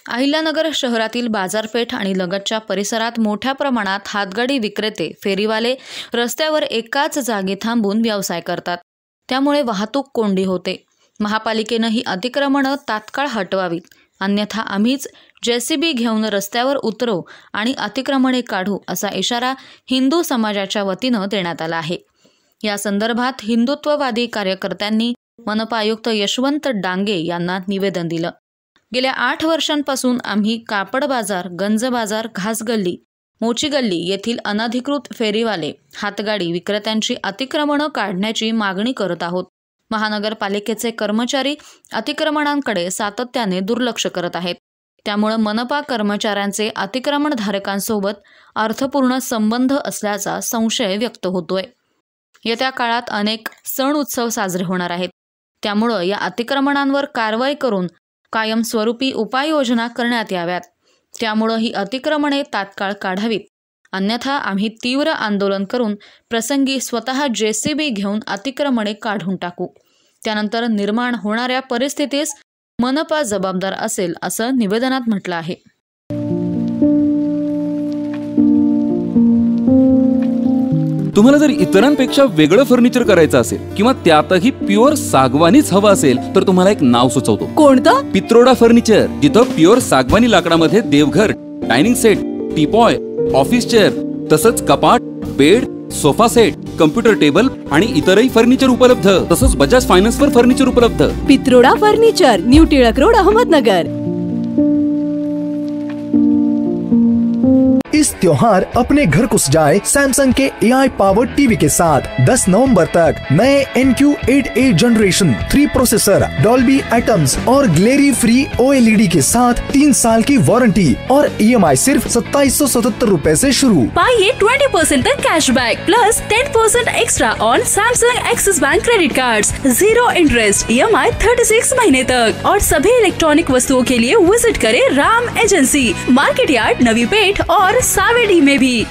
अहिल्यानगर शहरातील बाजारपेठ आणि लगतच्या परिसरात मोठ्या प्रमाणात हातगाडी विक्रेते, फेरीवाले रस्त्यावर एकाच जागी थांबून व्यवसाय करतात. त्यामुळे वाहतूक कोंडी होते. महापालिकेनं ही अतिक्रमणं तात्काळ हटवावीत, अन्यथा आम्हीच JCB घेऊन रस्त्यावर उतरू आणि अतिक्रमणे काढू असा इशारा हिंदू समाजाच्या वतीनं देण्यात आला आहे. या संदर्भात हिंदुत्ववादी कार्यकर्त्यांनी मनपा आयुक्त यशवंत डांगे यांना निवेदन दिलं. गेल्या 8 वर्षांपासून आम्ही कापड बाजार, गंज बाजार, घासगल्ली, मोची गल्ली येथील अनधिकृत फेरीवाले, हातगाडी विक्रेत्यांची अतिक्रमणं काढण्याची मागणी करत आहोत. महानगरपालिकेचे कर्मचारी अतिक्रमणांकडे सातत्याने दुर्लक्ष करत आहेत. त्यामुळे मनपा कर्मचाऱ्यांचे अतिक्रमणधारकांसोबत अर्थपूर्ण संबंध असल्याचा संशय व्यक्त होतोय. येत्या काळात अनेक सण उत्सव साजरे होणार आहेत. त्यामुळे या अतिक्रमणांवर कारवाई करून कायमस्वरूपी उपाययोजना करण्यात याव्यात. त्यामुळे ही अतिक्रमणे तात्काळ काढावीत, अन्यथा आम्ही तीव्र आंदोलन करून प्रसंगी स्वतः JCB घेऊन अतिक्रमणे काढून टाकू. त्यानंतर निर्माण होणाऱ्या परिस्थितीस मनपा जबाबदार असेल असं निवेदनात म्हटलं आहे. तुम्हाला जर इतरांपेक्षा वेगळं फर्निचर करायचं असेल किंवा त्यातही प्युअर सागवानीच हवं असेल तर तुम्हाला एक नाव सुचवतो. कोणतं? पित्रोडा फर्निचर, जिथं प्युअर सागवानी लाकडामध्ये देवघर, dining set, teapoy, office chair, तसंच कपाट, bed, sofa set, computer table आणि इतरही फर्निचर उपलब्ध. तसंच बजाज फायनान्सवर फर्निचर उपलब्ध. Pitroda furniture, new Tilak road, Ahmednagar. इस त्योहार अपने घर को सजाए सैमसंग के AI पावर्ड टीवी के साथ. 10 नवंबर तक नए NQ8A generation 3 processor, Dolby Atmos और ग्लेरी फ्री OLED के साथ 3 साल की वारंटी और EMI सिर्फ 2777 रुपए से शुरू. पाइए 20% तक cashback plus 10% extra on Samsung axis bank credit cards. 0 interest, EMI 36 महीने तक. और सभी इलेक्ट्रॉनिक वस्तुओं के लिए विजिट करें Ram agency, market yard, Navi Peth और सावेडी में भी.